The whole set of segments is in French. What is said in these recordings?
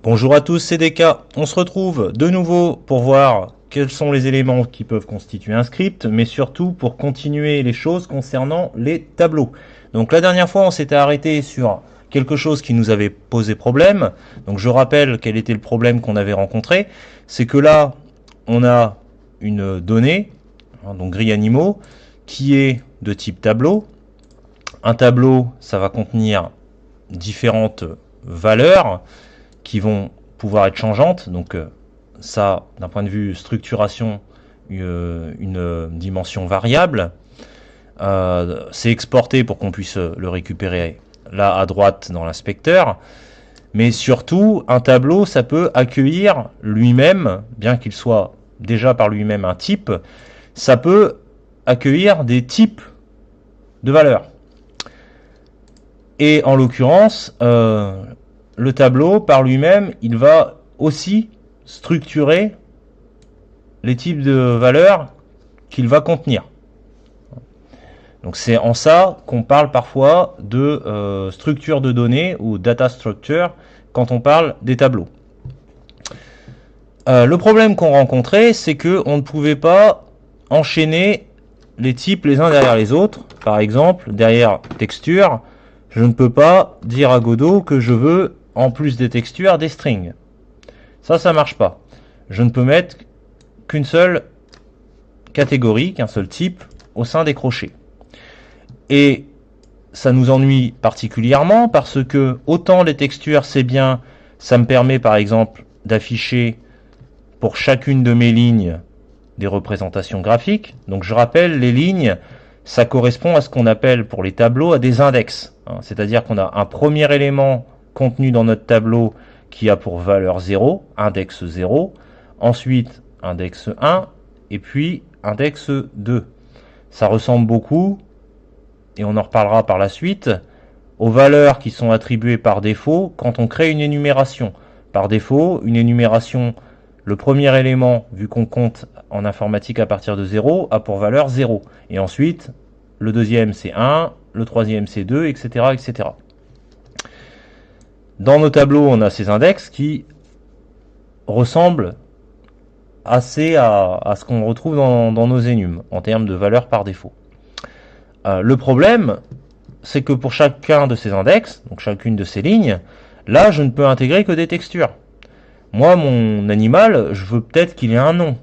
Bonjour à tous, c'est DK. On se retrouve de nouveau pour voir quels sont les éléments qui peuvent constituer un script, mais surtout pour continuer les choses concernant les tableaux. Donc la dernière fois, on s'était arrêté sur quelque chose qui nous avait posé problème. Donc je rappelle quel était le problème qu'on avait rencontré. C'est que là, on a une donnée, donc grille animaux, qui est de type tableau. Un tableau, ça va contenir différentes valeurs qui vont pouvoir être changeantes. Donc ça, d'un point de vue structuration, une dimension variable. C'est exporté pour qu'on puisse le récupérer là à droite dans l'inspecteur. Mais surtout, un tableau, ça peut accueillir lui-même, bien qu'il soit déjà par lui-même un type, ça peut accueillir des types de valeurs. Et en l'occurrence, le tableau, par lui-même, il va aussi structurer les types de valeurs qu'il va contenir. Donc c'est en ça qu'on parle parfois de structure de données ou data structure quand on parle des tableaux. Le problème qu'on rencontrait, c'est qu'on ne pouvait pas enchaîner les types les uns derrière les autres. Par exemple, derrière texture, je ne peux pas dire à Godot que je veux, en plus des textures, des strings. Ça marche pas. Je ne peux mettre qu'une seule catégorie, qu'un seul type au sein des crochets. Et ça nous ennuie particulièrement parce que autant les textures c'est bien, ça me permet par exemple d'afficher pour chacune de mes lignes des représentations graphiques. Donc je rappelle, les lignes, ça correspond à ce qu'on appelle pour les tableaux à des index. C'est-à-dire qu'on a un premier élément contenu dans notre tableau qui a pour valeur 0, index 0, ensuite index 1 et puis index 2. Ça ressemble beaucoup, et on en reparlera par la suite, aux valeurs qui sont attribuées par défaut quand on crée une énumération. Par défaut, une énumération, le premier élément, vu qu'on compte en informatique à partir de 0, a pour valeur 0. Et ensuite, le deuxième c'est 1, le troisième c'est 2, etc., etc. Dans nos tableaux, on a ces index qui ressemblent assez à ce qu'on retrouve dans nos enums, en termes de valeurs par défaut. Le problème, c'est que pour chacun de ces index, donc chacune de ces lignes, là, je ne peux intégrer que des textures. Moi, mon animal, je veux peut-être qu'il ait un nom.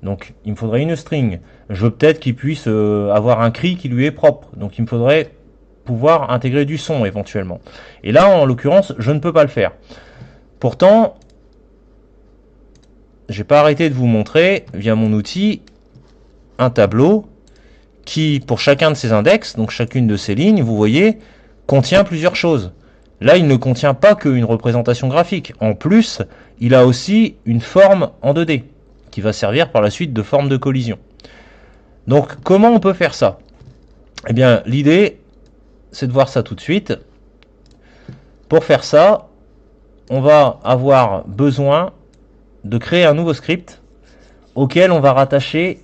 Donc, il me faudrait une string. Je veux peut-être qu'il puisse avoir un cri qui lui est propre. Donc, il me faudrait pouvoir intégrer du son éventuellement. Et là, en l'occurrence, je ne peux pas le faire. Pourtant, j'ai pas arrêté de vous montrer, via mon outil, un tableau qui, pour chacun de ces index, donc chacune de ces lignes, vous voyez, contient plusieurs choses. Là, il ne contient pas qu'une représentation graphique. En plus, il a aussi une forme en 2D, qui va servir par la suite de forme de collision. Donc, comment on peut faire ça? Eh bien, l'idée, c'est de voir ça tout de suite. Pour faire ça, on va avoir besoin de créer un nouveau script auquel on va rattacher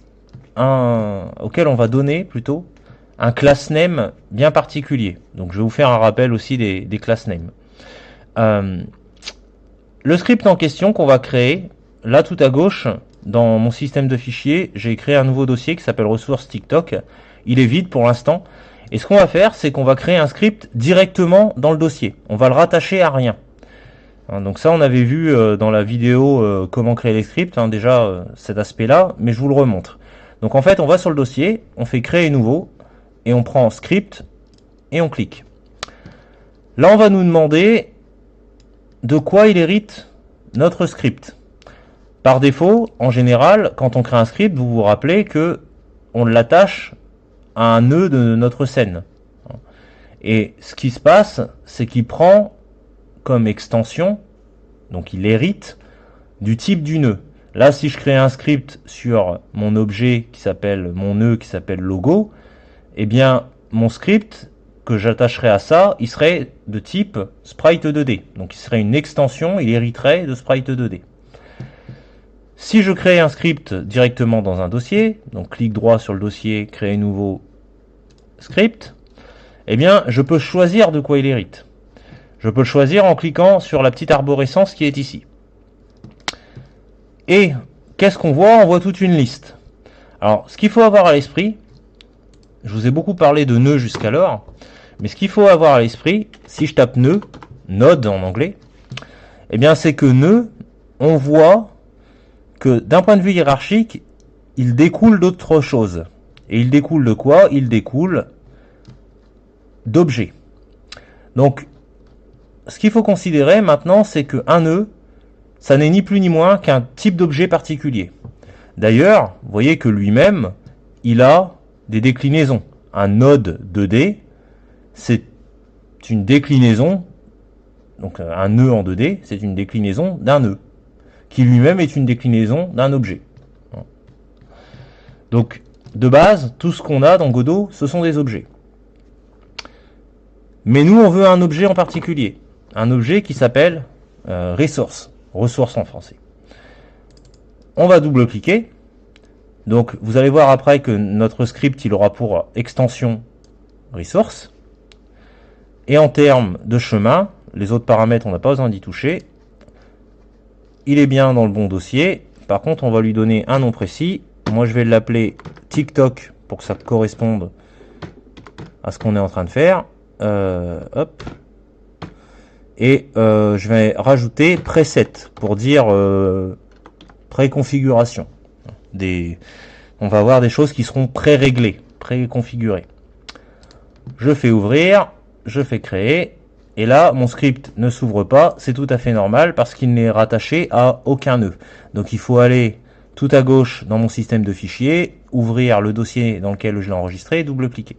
auquel on va donner plutôt un class name bien particulier. Donc je vais vous faire un rappel aussi des class names. Le script en question qu'on va créer, là tout à gauche, dans mon système de fichiers, j'ai créé un nouveau dossier qui s'appelle ressources TikTok. Il est vide pour l'instant. Et ce qu'on va faire, c'est qu'on va créer un script directement dans le dossier. On va le rattacher à rien. Donc ça, on avait vu dans la vidéo comment créer les scripts, déjà cet aspect-là, mais je vous le remontre. Donc en fait, on va sur le dossier, on fait créer nouveau, et on prend script, et on clique. Là, on va nous demander de quoi il hérite notre script. Par défaut, en général, quand on crée un script, vous vous rappelez que on l'attache à un nœud de notre scène. Et ce qui se passe, c'est qu'il prend comme extension, donc il hérite du type du nœud. Là, si je crée un script sur mon objet qui s'appelle, mon nœud qui s'appelle logo, eh bien, mon script que j'attacherai à ça, il serait de type sprite 2D. Donc, il serait une extension, il hériterait de sprite 2D. Si je crée un script directement dans un dossier, donc clic droit sur le dossier, créer nouveau script, eh bien, je peux choisir de quoi il hérite. Je peux le choisir en cliquant sur la petite arborescence qui est ici. Et qu'est-ce qu'on voit? On voit toute une liste. Alors, ce qu'il faut avoir à l'esprit, je vous ai beaucoup parlé de nœuds jusqu'alors, mais ce qu'il faut avoir à l'esprit, si je tape nœud, node en anglais, eh bien c'est que nœud, on voit que d'un point de vue hiérarchique, il découle d'autres choses. Et il découle de quoi? Il découle d'objets. Donc, ce qu'il faut considérer maintenant, c'est qu'un nœud, ça n'est ni plus ni moins qu'un type d'objet particulier. D'ailleurs, vous voyez que lui-même, il a des déclinaisons. Un node 2D, c'est une déclinaison, donc un nœud en 2D, c'est une déclinaison d'un nœud, qui lui-même est une déclinaison d'un objet. Donc, de base, tout ce qu'on a dans Godot, ce sont des objets. Mais nous, on veut un objet en particulier. Un objet qui s'appelle resource, ressource en français. On va double-cliquer. Donc, vous allez voir après que notre script, il aura pour extension resource. Et en termes de chemin, les autres paramètres, on n'a pas besoin d'y toucher. Il est bien dans le bon dossier. Par contre, on va lui donner un nom précis. Moi, je vais l'appeler TikTok pour que ça corresponde à ce qu'on est en train de faire. Hop. Et je vais rajouter preset pour dire préconfiguration. On va avoir des choses qui seront pré-réglées, pré-configurées. Je fais ouvrir, je fais créer, et là mon script ne s'ouvre pas, c'est tout à fait normal parce qu'il n'est rattaché à aucun nœud. Donc il faut aller tout à gauche dans mon système de fichiers, ouvrir le dossier dans lequel je l'ai enregistré, double-cliquer.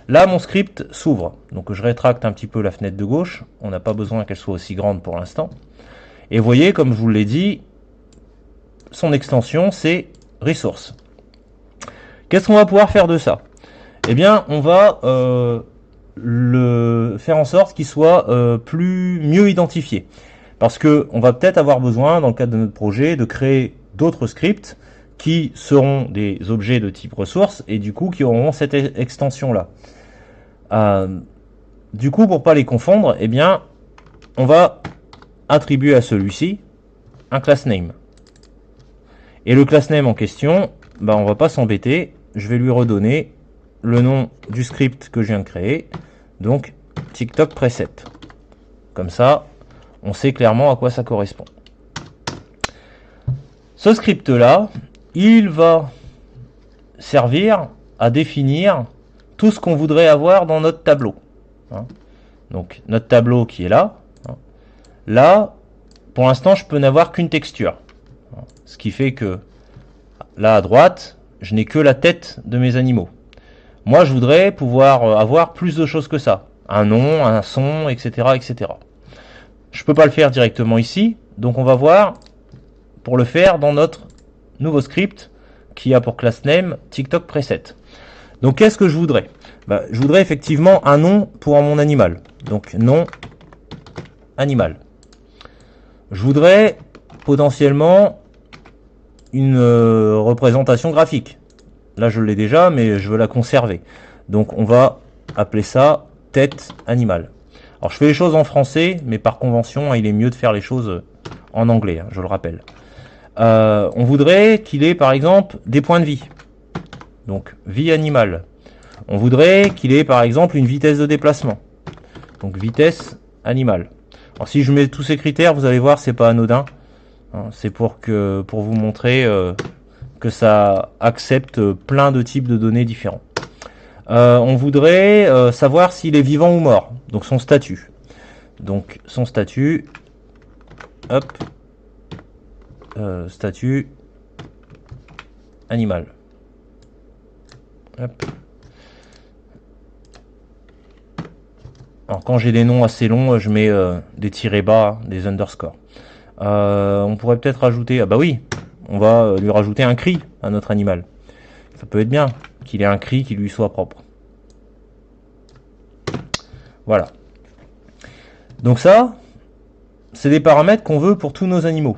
Là mon script s'ouvre, donc je rétracte un petit peu la fenêtre de gauche, on n'a pas besoin qu'elle soit aussi grande pour l'instant. Et vous voyez, comme je vous l'ai dit, son extension c'est resource. Qu'est-ce qu'on va pouvoir faire de ça? Eh bien, on va le faire en sorte qu'il soit mieux identifié. Parce que on va peut-être avoir besoin, dans le cadre de notre projet, de créer d'autres scripts qui seront des objets de type ressource et du coup qui auront cette extension-là. Du coup, pour pas les confondre, eh bien, on va attribuer à celui-ci un class name. Et le class name en question, bah, on va pas s'embêter, je vais lui redonner le nom du script que je viens de créer, donc TikTok preset. Comme ça, on sait clairement à quoi ça correspond. Ce script-là, il va servir à définir tout ce qu'on voudrait avoir dans notre tableau. Donc notre tableau qui est là. Là, pour l'instant, je peux n'avoir qu'une texture. Ce qui fait que là à droite, je n'ai que la tête de mes animaux. Moi, je voudrais pouvoir avoir plus de choses que ça. Un nom, un son, etc., etc. Je peux pas le faire directement ici, donc on va voir pour le faire dans notre nouveau script qui a pour class name TikTok preset. Donc qu'est-ce que je voudrais? Je voudrais effectivement un nom pour mon animal. Donc nom animal. Je voudrais potentiellement une représentation graphique. Là je l'ai déjà, mais je veux la conserver. Donc on va appeler ça tête animal. Alors je fais les choses en français, mais par convention, il est mieux de faire les choses en anglais, je le rappelle. On voudrait qu'il ait par exemple des points de vie. Donc vie animale. On voudrait qu'il ait par exemple une vitesse de déplacement. Donc vitesse animale. Alors si je mets tous ces critères, vous allez voir, c'est pas anodin. C'est pour vous montrer que ça accepte plein de types de données différents. On voudrait savoir s'il est vivant ou mort. Donc son statut. Donc son statut. Hop. Statut animal. Hop. Alors quand j'ai des noms assez longs, je mets des tirets bas, des underscores. On pourrait peut-être rajouter, ah bah oui, on va lui rajouter un cri à notre animal. Ça peut être bien qu'il ait un cri qui lui soit propre. Voilà. Donc ça, c'est des paramètres qu'on veut pour tous nos animaux.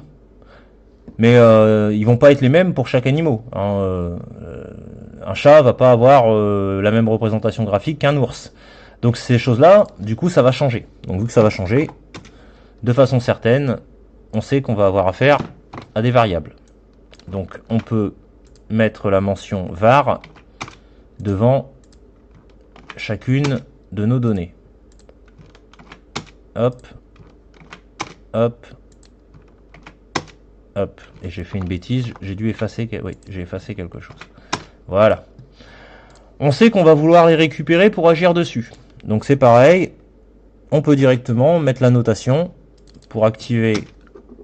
Mais ils vont pas être les mêmes pour chaque animal. Un chat va pas avoir la même représentation graphique qu'un ours. Donc ces choses-là, du coup, ça va changer. Donc vu que ça va changer, de façon certaine, on sait qu'on va avoir affaire à des variables. Donc on peut mettre la mention var devant chacune de nos données. Hop, hop, hop. Et j'ai fait une bêtise, j'ai dû effacer, oui, j'ai effacé quelque chose. Voilà. On sait qu'on va vouloir les récupérer pour agir dessus. Donc c'est pareil, on peut directement mettre la notation pour activer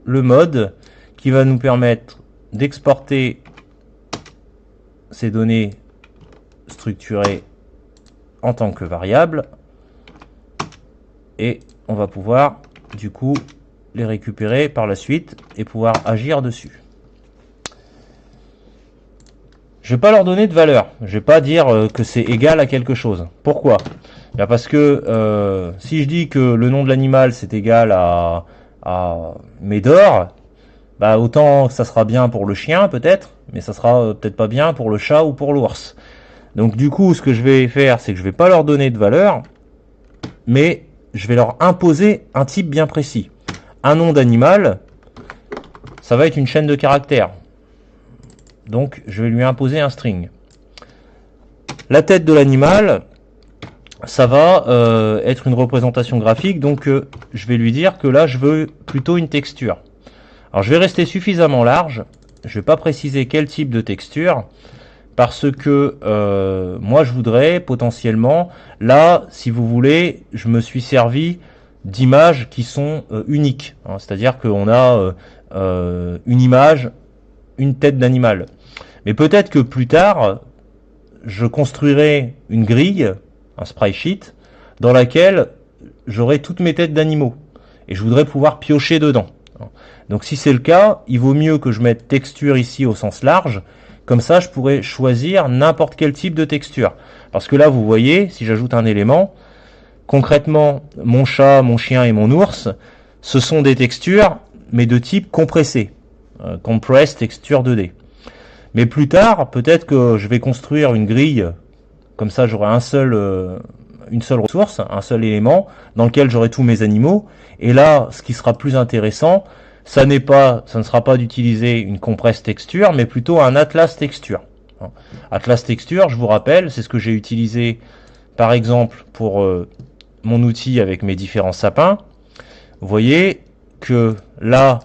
le mode qui va nous permettre d'exporter ces données structurées en tant que variables. Et on va pouvoir du coup les récupérer par la suite et pouvoir agir dessus. Je ne vais pas leur donner de valeur. Je ne vais pas dire que c'est égal à quelque chose. Pourquoi? Bien parce que si je dis que le nom de l'animal c'est égal à Médor, bah autant ça sera bien pour le chien peut-être, mais ça sera peut-être pas bien pour le chat ou pour l'ours. Donc du coup, ce que je vais faire, c'est que je vais pas leur donner de valeur, mais je vais leur imposer un type bien précis. Un nom d'animal, ça va être une chaîne de caractères. Donc je vais lui imposer un string. La tête de l'animal, ça va être une représentation graphique, donc je vais lui dire que là je veux plutôt une texture. Alors je vais rester suffisamment large, je ne vais pas préciser quel type de texture, parce que moi je voudrais potentiellement, là si vous voulez, je me suis servi d'images qui sont uniques, hein, c'est-à-dire qu'on a une image, une tête d'animal. Mais peut-être que plus tard, je construirai une grille, un sprite sheet, dans laquelle j'aurai toutes mes têtes d'animaux. Et je voudrais pouvoir piocher dedans. Donc si c'est le cas, il vaut mieux que je mette texture ici au sens large. Comme ça, je pourrais choisir n'importe quel type de texture. Parce que là, vous voyez, si j'ajoute un élément, concrètement, mon chat, mon chien et mon ours, ce sont des textures, mais de type compressé. Compressed texture 2D. Mais plus tard, peut-être que je vais construire une grille, comme ça j'aurai une seule ressource, un seul élément, dans lequel j'aurai tous mes animaux. Et là, ce qui sera plus intéressant, ça ne sera pas d'utiliser une compress texture, mais plutôt un atlas texture. Atlas texture, je vous rappelle, c'est ce que j'ai utilisé, par exemple, pour mon outil avec mes différents sapins. Vous voyez que là,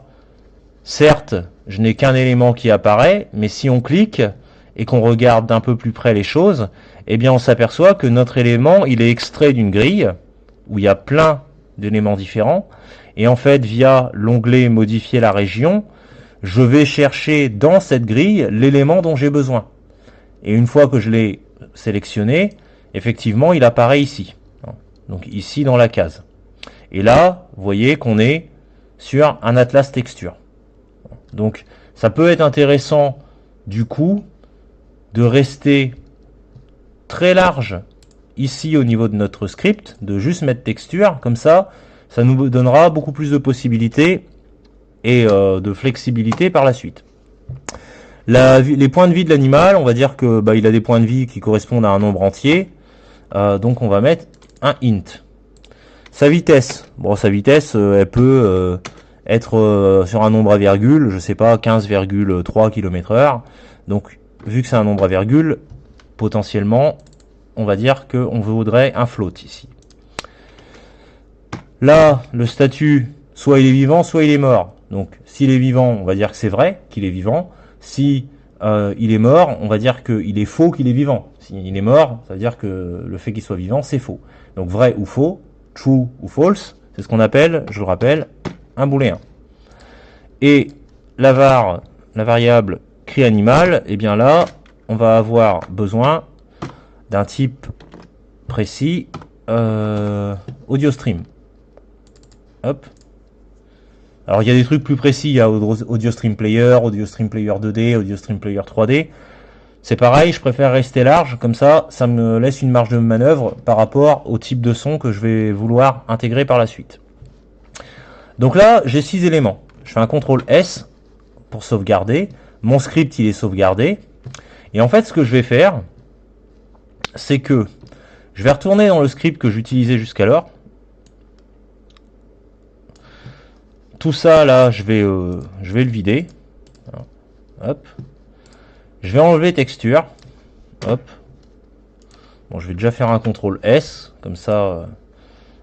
certes, je n'ai qu'un élément qui apparaît, mais si on clique et qu'on regarde d'un peu plus près les choses, eh bien on s'aperçoit que notre élément, il est extrait d'une grille où il y a plein d'éléments différents. Et en fait, via l'onglet modifier la région, je vais chercher dans cette grille l'élément dont j'ai besoin. Et une fois que je l'ai sélectionné, effectivement, il apparaît ici. Donc ici dans la case. Et là, vous voyez qu'on est sur un atlas texture. Donc ça peut être intéressant du coup de rester très large ici au niveau de notre script, de juste mettre texture, comme ça nous donnera beaucoup plus de possibilités et de flexibilité par la suite. Les points de vie de l'animal, on va dire que il a des points de vie qui correspondent à un nombre entier, donc on va mettre un int. Sa vitesse, sa vitesse elle peut être sur un nombre à virgule, je sais pas, 15,3 km/h. Donc, vu que c'est un nombre à virgule, potentiellement, on va dire qu'on voudrait un float ici. Là, le statut, soit il est vivant, soit il est mort. Donc, s'il est vivant, on va dire que c'est vrai qu'il est vivant. Si il est mort, on va dire qu'il est faux qu'il est vivant. S'il est mort, ça veut dire que le fait qu'il soit vivant, c'est faux. Donc, vrai ou faux, true ou false, c'est ce qu'on appelle, je le rappelle, un booléen. Et la variable cri-animal, et bien là, on va avoir besoin d'un type précis AudioStream. Hop. Alors il y a des trucs plus précis, il y a AudioStream Player 2D, AudioStream Player 3D. C'est pareil, je préfère rester large, comme ça me laisse une marge de manœuvre par rapport au type de son que je vais vouloir intégrer par la suite. Donc là, j'ai 6 éléments. Je fais un CTRL S pour sauvegarder. Mon script, il est sauvegardé. Et en fait, ce que je vais faire, c'est que Je vais retourner dans le script que j'utilisais jusqu'alors. Tout ça là, je vais le vider. Hop. Je vais enlever texture. Hop. Bon, je vais déjà faire un CTRL S, comme ça.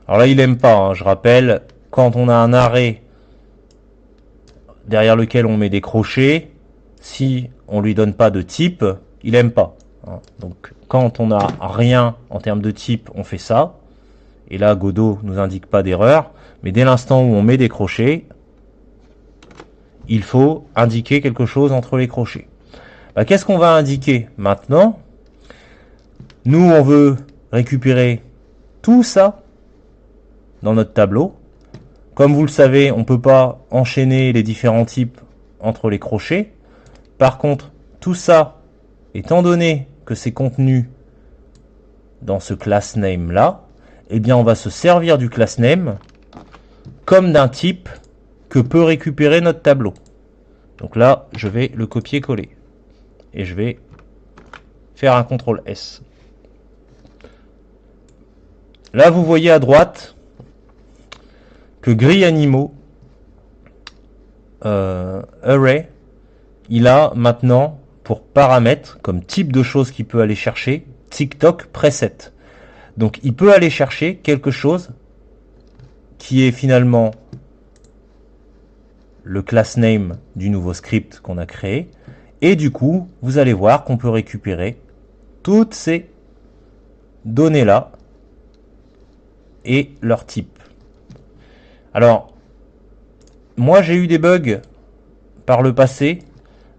Alors là, il aime pas, hein, je rappelle, quand on a un arrêt derrière lequel on met des crochets, si on lui donne pas de type, il aime pas. Hein. Donc, quand on n'a rien en termes de type, on fait ça. Et là, Godot nous indique pas d'erreur. Mais dès l'instant où on met des crochets, il faut indiquer quelque chose entre les crochets. Bah, qu'est-ce qu'on va indiquer maintenant? Nous, on veut récupérer tout ça dans notre tableau. Comme vous le savez, on ne peut pas enchaîner les différents types entre les crochets. Par contre, tout ça, étant donné que c'est contenu dans ce class name là, eh bien on va se servir du class name comme d'un type que peut récupérer notre tableau. Donc là, je vais le copier-coller. Et je vais faire un CTRL S. Là, vous voyez à droite que grille animaux array, il a maintenant pour paramètre, comme type de choses qu'il peut aller chercher, TikTok preset. Donc il peut aller chercher quelque chose qui est finalement le class name du nouveau script qu'on a créé. Et du coup, vous allez voir qu'on peut récupérer toutes ces données-là et leur type. Alors, moi j'ai eu des bugs par le passé.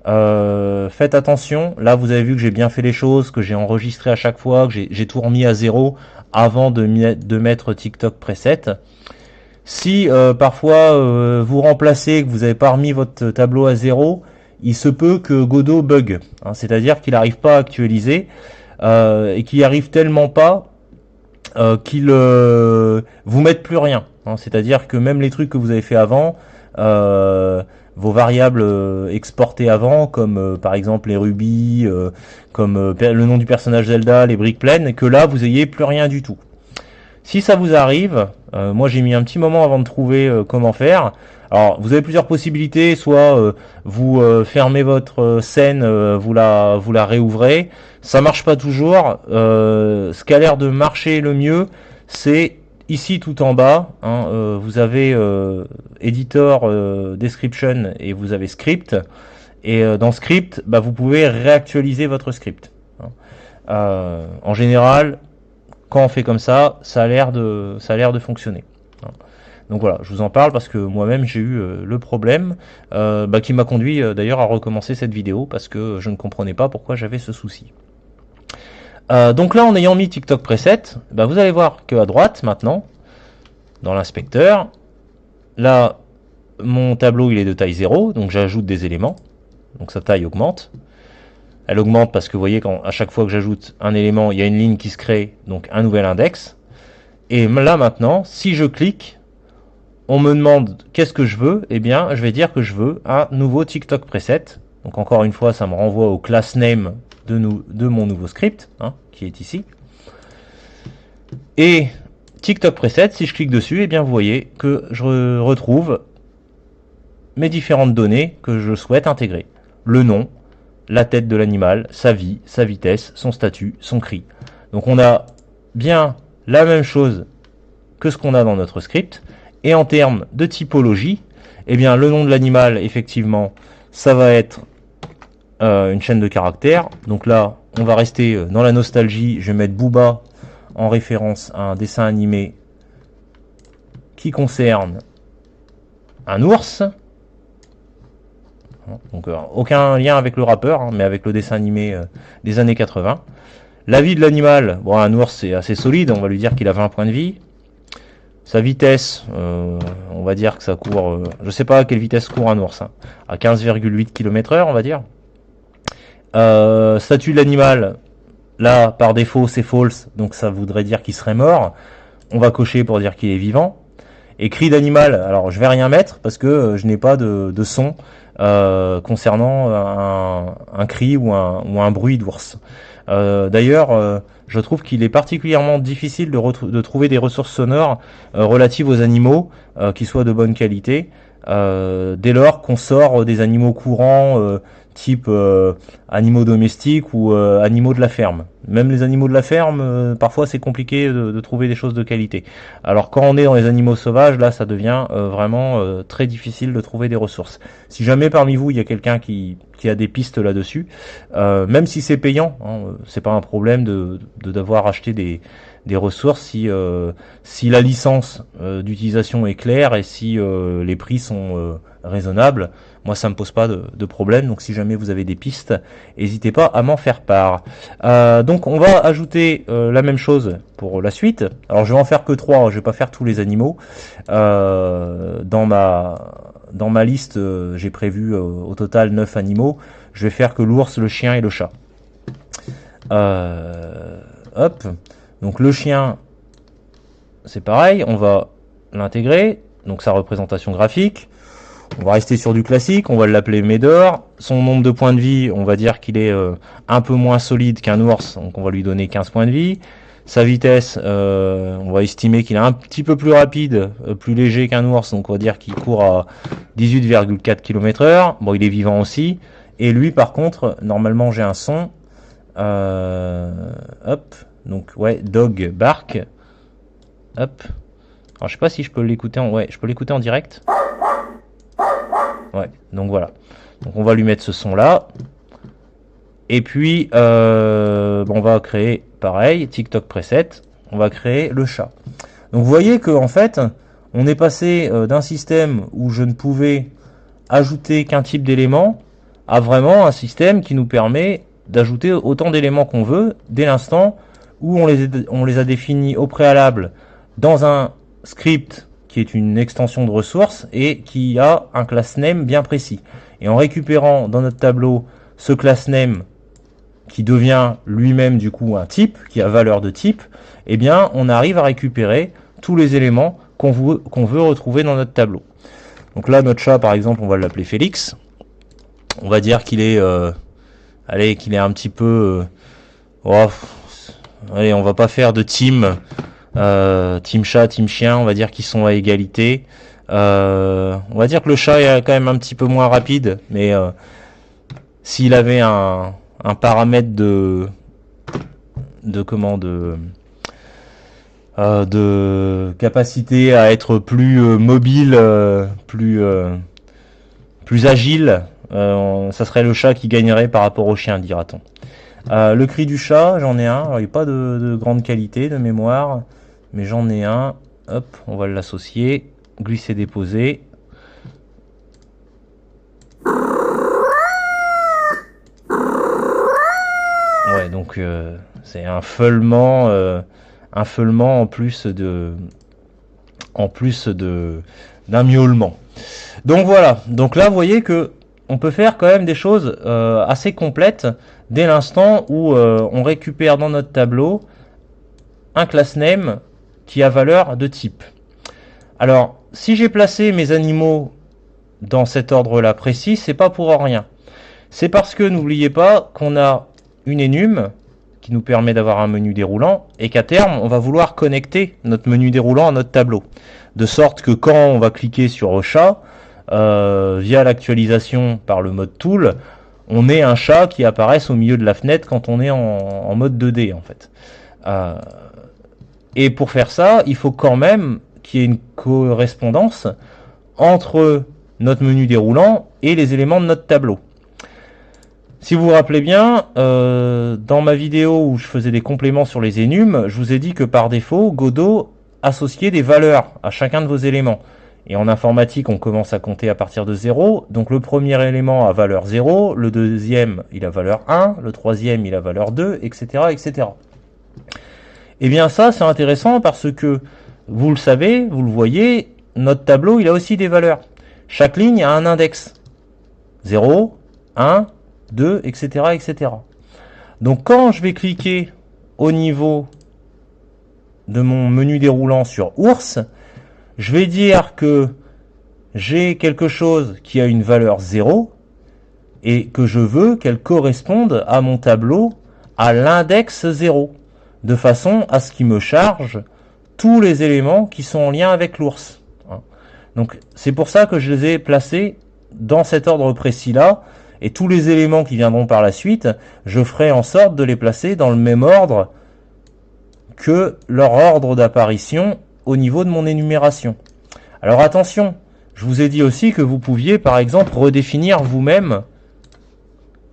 Faites attention, là vous avez vu que j'ai bien fait les choses, que j'ai enregistré à chaque fois, que j'ai tout remis à zéro avant de mettre TikTok preset. Si parfois vous remplacez, que vous n'avez pas remis votre tableau à zéro, il se peut que Godot bug, hein, c'est-à-dire qu'il n'arrive pas à actualiser et qu'il n'y arrive tellement pas qu'il vous mette plus rien. Hein, c'est-à-dire que même les trucs que vous avez fait avant, vos variables exportées avant, comme par exemple les rubis, comme le nom du personnage Zelda, les briques pleines, que là vous ayez plus rien du tout. Si ça vous arrive, moi j'ai mis un petit moment avant de trouver comment faire. Alors vous avez plusieurs possibilités, soit vous fermez votre scène, vous la réouvrez. Ça marche pas toujours. Ce qui a l'air de marcher le mieux, c'est ici tout en bas. Hein, vous avez Editor, Description et vous avez Script. Et dans Script, bah, vous pouvez réactualiser votre script. Hein. En général, quand on fait comme ça, ça a l'air de fonctionner. Donc voilà, je vous en parle parce que moi-même j'ai eu le problème qui m'a conduit d'ailleurs à recommencer cette vidéo parce que je ne comprenais pas pourquoi j'avais ce souci. Donc là, en ayant mis TikTok preset, vous allez voir qu'à droite maintenant, dans l'inspecteur, là mon tableau il est de taille 0, donc j'ajoute des éléments, donc sa taille augmente. Elle augmente parce que vous voyez à chaque fois que j'ajoute un élément, il y a une ligne qui se crée, donc un nouvel index. Et là maintenant, si je clique, on me demande qu'est-ce que je veux, eh bien je vais dire que je veux un nouveau TikTok preset. Donc encore une fois, ça me renvoie au class name de mon nouveau script, hein, qui est ici. Et TikTok preset, si je clique dessus, eh bien vous voyez que je retrouve mes différentes données que je souhaite intégrer. Le nom, la tête de l'animal, sa vie, sa vitesse, son statut, son cri. Donc on a bien la même chose que ce qu'on a dans notre script. Et en termes de typologie, eh bien le nom de l'animal, effectivement, ça va être une chaîne de caractères. Donc là, on va rester dans la nostalgie. Je vais mettre Booba en référence à un dessin animé qui concerne un ours. Donc aucun lien avec le rappeur, hein, mais avec le dessin animé des années 80. La vie de l'animal, bon, un ours c'est assez solide, on va lui dire qu'il a 20 points de vie. Sa vitesse, on va dire que ça court, je sais pas à quelle vitesse court un ours, hein, à 15,8 km/h on va dire. Statut de l'animal, là par défaut c'est false, donc ça voudrait dire qu'il serait mort. On va cocher pour dire qu'il est vivant. Et cri d'animal, alors je vais rien mettre parce que je n'ai pas de son concernant un cri ou un bruit d'ours. D'ailleurs, je trouve qu'il est particulièrement difficile de trouver des ressources sonores relatives aux animaux qui soient de bonne qualité. Dès lors qu'on sort des animaux courants type animaux domestiques ou animaux de la ferme. Même les animaux de la ferme, parfois c'est compliqué de trouver des choses de qualité. Alors quand on est dans les animaux sauvages, là ça devient vraiment très difficile de trouver des ressources. Si jamais parmi vous il y a quelqu'un qui a des pistes là-dessus, même si c'est payant, hein, c'est pas un problème de d'avoir acheté des ressources si la licence d'utilisation est claire et si les prix sont raisonnables. Moi, ça me pose pas de problème. Donc, si jamais vous avez des pistes, n'hésitez pas à m'en faire part. Donc, on va ajouter la même chose pour la suite. Alors, je vais en faire que 3. Je vais pas faire tous les animaux. Dans ma liste, j'ai prévu au total 9 animaux. Je vais faire que l'ours, le chien et le chat. Hop. Donc, le chien, c'est pareil. On va l'intégrer. Donc, sa représentation graphique. On va rester sur du classique, on va l'appeler Médor. Son nombre de points de vie, on va dire qu'il est un peu moins solide qu'un ours, donc on va lui donner 15 points de vie. Sa vitesse, on va estimer qu'il est un petit peu plus rapide, plus léger qu'un ours, donc on va dire qu'il court à 18,4 km/h. Bon, il est vivant aussi. Et lui, par contre, normalement j'ai un son. Hop, donc ouais, dog bark. Hop. Alors je sais pas si je peux l'écouter je peux l'écouter en direct. Ouais, donc voilà. Donc on va lui mettre ce son là. Et puis on va créer pareil, TikTok preset. On va créer le chat. Donc vous voyez que en fait, on est passé d'un système où je ne pouvais ajouter qu'un type d'élément à vraiment un système qui nous permet d'ajouter autant d'éléments qu'on veut dès l'instant où on les a définis au préalable dans un script qui est une extension de ressources et qui a un class name bien précis. Et en récupérant dans notre tableau ce class name qui devient lui-même du coup un type, qui a valeur de type, eh bien on arrive à récupérer tous les éléments qu'on veut retrouver dans notre tableau. Donc là notre chat par exemple on va l'appeler Félix. On va dire qu'il est qu'il est un petit peu allez, on va pas faire de team team chat, team chien, on va dire qu'ils sont à égalité. On va dire que le chat est quand même un petit peu moins rapide, mais s'il avait un paramètre de capacité à être plus mobile, plus agile, ça serait le chat qui gagnerait par rapport au chien, dira-t-on. Le cri du chat, j'en ai un. Alors, il n'y a pas de grande qualité de mémoire, mais j'en ai un. Hop, on va l'associer. Glisser, déposer. Ouais, donc c'est un feulement en plus d'un miaulement. Donc voilà. Donc là, vous voyez que on peut faire quand même des choses assez complètes dès l'instant où on récupère dans notre tableau un class name qui a valeur de type. Alors, si j'ai placé mes animaux dans cet ordre-là précis, c'est pas pour rien. C'est parce que n'oubliez pas qu'on a une enum qui nous permet d'avoir un menu déroulant et qu'à terme, on va vouloir connecter notre menu déroulant à notre tableau. De sorte que quand on va cliquer sur chat, via l'actualisation par le mode tool, on ait un chat qui apparaisse au milieu de la fenêtre quand on est en mode 2D en fait. Et pour faire ça, il faut quand même qu'il y ait une correspondance entre notre menu déroulant et les éléments de notre tableau. Si vous vous rappelez bien, dans ma vidéo où je faisais des compléments sur les enums, je vous ai dit que par défaut, Godot associait des valeurs à chacun de vos éléments. Et en informatique, on commence à compter à partir de 0. Donc le premier élément a valeur 0, le deuxième, il a valeur 1, le troisième, il a valeur 2, etc. etc. Et bien ça, c'est intéressant parce que, vous le savez, vous le voyez, notre tableau, il a aussi des valeurs. Chaque ligne a un index. 0, 1, 2, etc. etc. Donc quand je vais cliquer au niveau de mon menu déroulant sur ours, je vais dire que j'ai quelque chose qui a une valeur 0 et que je veux qu'elle corresponde à mon tableau à l'index 0, de façon à ce qu'il me charge tous les éléments qui sont en lien avec l'ours. Donc c'est pour ça que je les ai placés dans cet ordre précis-là, et tous les éléments qui viendront par la suite, je ferai en sorte de les placer dans le même ordre que leur ordre d'apparition au niveau de mon énumération. Alors attention, je vous ai dit aussi que vous pouviez par exemple redéfinir vous-même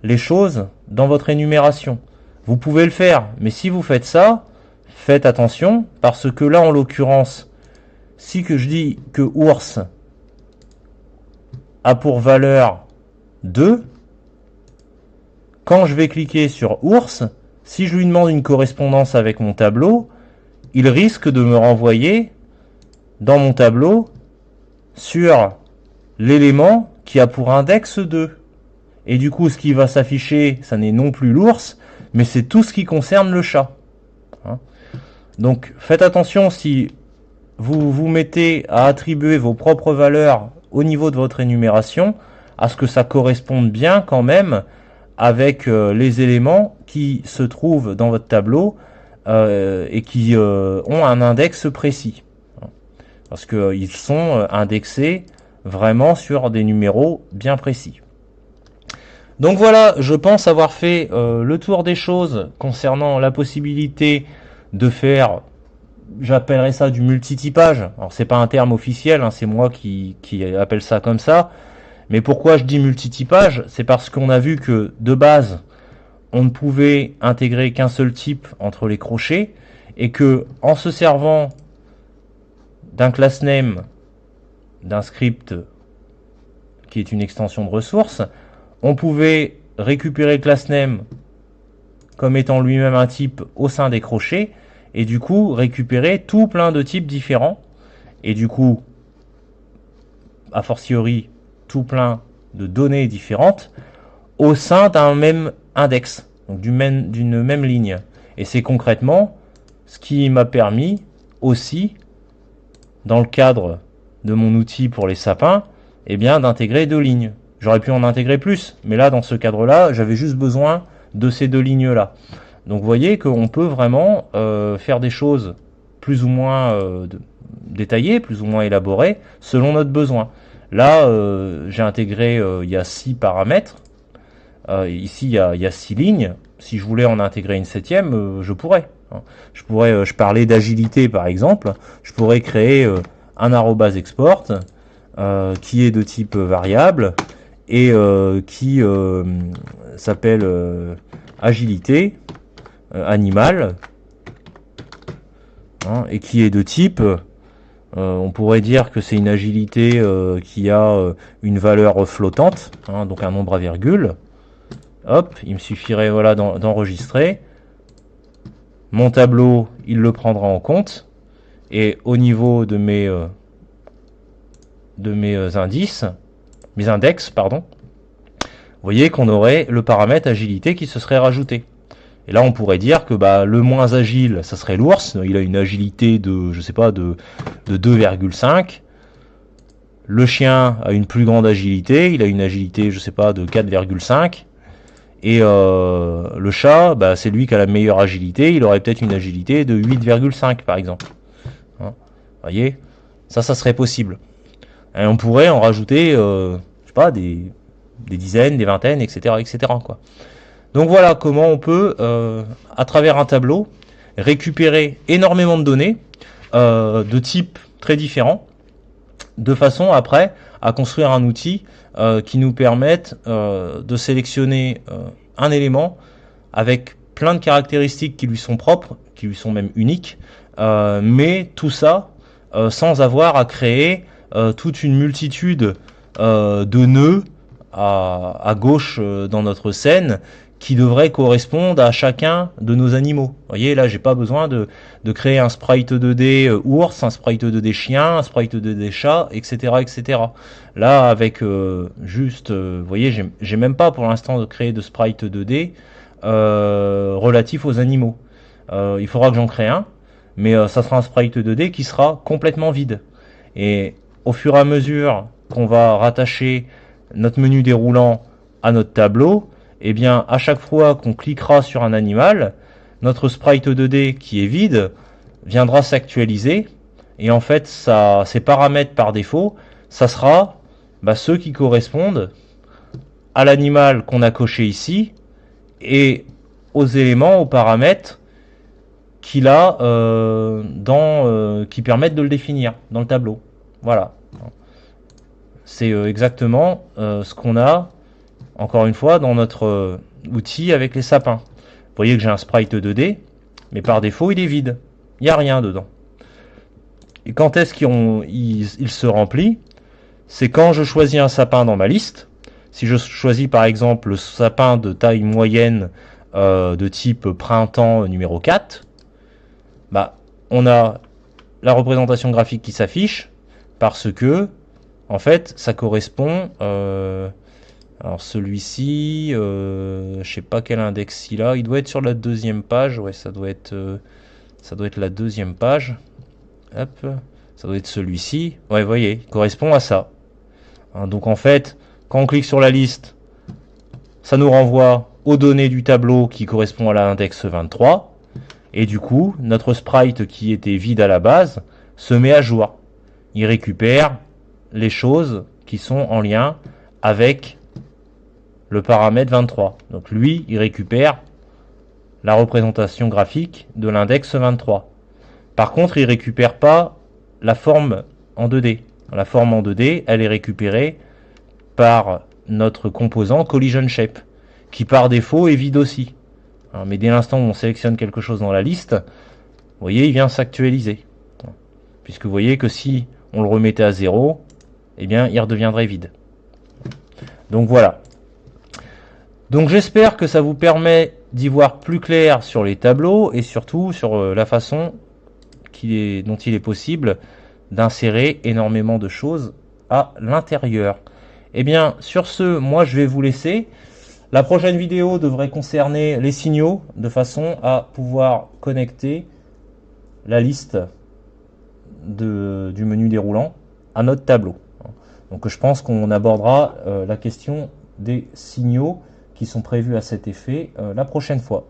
les choses dans votre énumération. Vous pouvez le faire, mais si vous faites ça, faites attention, parce que là en l'occurrence, si que je dis que ours a pour valeur 2, quand je vais cliquer sur ours, si je lui demande une correspondance avec mon tableau, il risque de me renvoyer dans mon tableau sur l'élément qui a pour index 2. Et du coup, ce qui va s'afficher, ça n'est non plus l'ours, mais c'est tout ce qui concerne le chat. Donc, faites attention si vous vous mettez à attribuer vos propres valeurs au niveau de votre énumération, à ce que ça corresponde bien quand même avec les éléments qui se trouvent dans votre tableau et qui ont un index précis. Parce qu'ils sont indexés vraiment sur des numéros bien précis. Donc voilà, je pense avoir fait le tour des choses concernant la possibilité de faire, j'appellerais ça du multitypage. Alors c'est pas un terme officiel, hein, c'est moi qui appelle ça comme ça. Mais pourquoi je dis multitypage? C'est parce qu'on a vu que de base, on ne pouvait intégrer qu'un seul type entre les crochets, et que en se servant d'un class name, d'un script qui est une extension de ressources, on pouvait récupérer le class name comme étant lui-même un type au sein des crochets, et du coup récupérer tout plein de types différents, et du coup, a fortiori, tout plein de données différentes au sein d'un même index, donc d'une même ligne. Et c'est concrètement ce qui m'a permis aussi, dans le cadre de mon outil pour les sapins, eh bien d'intégrer 2 lignes. J'aurais pu en intégrer plus, mais là, dans ce cadre-là, j'avais juste besoin de ces 2 lignes-là. Donc vous voyez qu'on peut vraiment faire des choses plus ou moins détaillées, plus ou moins élaborées, selon notre besoin. Là, j'ai intégré, il y a 6 paramètres. Ici, il y a 6 lignes. Si je voulais en intégrer une 7e, je pourrais. Je parlais d'agilité, par exemple. Je pourrais créer un arrobase export qui est de type variable et qui s'appelle agilité animal, et qui est de type... on pourrait dire que c'est une agilité qui a une valeur flottante, donc un nombre à virgule. Hop, il me suffirait voilà d'enregistrer. Mon tableau, il le prendra en compte. Et au niveau de mes index, pardon, vous voyez qu'on aurait le paramètre agilité qui se serait rajouté. Et là, on pourrait dire que le moins agile, ça serait l'ours. Il a une agilité de, je sais pas, de 2,5. Le chien a une plus grande agilité. Il a une agilité, je sais pas, de 4,5. Et le chat, c'est lui qui a la meilleure agilité. Il aurait peut-être une agilité de 8,5 par exemple. Vous voyez, ça serait possible. Et on pourrait en rajouter, je sais pas, des dizaines, des vingtaines, etc., etc., quoi. Donc voilà comment on peut, à travers un tableau, récupérer énormément de données de types très différents, de façon après à construire un outil qui nous permette de sélectionner un élément avec plein de caractéristiques qui lui sont propres, qui lui sont même uniques, mais tout ça sans avoir à créer toute une multitude de nœuds à gauche dans notre scène qui devrait correspondre à chacun de nos animaux. Vous voyez, là, j'ai pas besoin de créer un sprite 2D ours, un sprite 2D chien, un sprite 2D chat, etc., etc. Là, avec juste, vous voyez, j'ai même pas pour l'instant de créer de sprite 2D relatif aux animaux. Il faudra que j'en crée un, mais ça sera un sprite 2D qui sera complètement vide. Et au fur et à mesure qu'on va rattacher notre menu déroulant à notre tableau, eh bien à chaque fois qu'on cliquera sur un animal, notre sprite 2D qui est vide viendra s'actualiser, et en fait ses paramètres par défaut, ça sera ceux qui correspondent à l'animal qu'on a coché ici et aux éléments, aux paramètres qu'il a qui permettent de le définir dans le tableau. Voilà. C'est exactement ce qu'on a, encore une fois, dans notre outil avec les sapins. Vous voyez que j'ai un sprite 2D, mais par défaut, il est vide. Il n'y a rien dedans. Et quand est-ce qu'il se remplit? C'est quand je choisis un sapin dans ma liste. Si je choisis par exemple le sapin de taille moyenne de type printemps numéro 4, on a la représentation graphique qui s'affiche parce que en fait ça correspond alors celui-ci je sais pas quel index il a, il doit être sur la deuxième page. Ouais, ça doit être la deuxième page. Hop, ça doit être celui-ci. Ouais, vous voyez, il correspond à ça. Donc en fait, quand on clique sur la liste, ça nous renvoie aux données du tableau qui correspond à l'index 23. Et du coup, notre sprite qui était vide à la base se met à jour. Il récupère les choses qui sont en lien avec le paramètre 23. Donc lui, il récupère la représentation graphique de l'index 23. Par contre, il ne récupère pas la forme en 2D. La forme en 2D, elle est récupérée par notre composant Collision Shape, qui par défaut est vide aussi. Mais dès l'instant où on sélectionne quelque chose dans la liste, vous voyez, il vient s'actualiser. Puisque vous voyez que si on le remettait à 0, eh bien, il redeviendrait vide. Donc voilà. Donc j'espère que ça vous permet d'y voir plus clair sur les tableaux et surtout sur la façon dont il est possible d'insérer énormément de choses à l'intérieur. Et bien sur ce, moi je vais vous laisser. La prochaine vidéo devrait concerner les signaux de façon à pouvoir connecter la liste du menu déroulant à notre tableau. Donc je pense qu'on abordera la question des signaux qui sont prévus à cet effet la prochaine fois.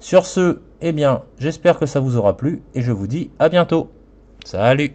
Sur ce, eh bien, j'espère que ça vous aura plu et je vous dis à bientôt. Salut!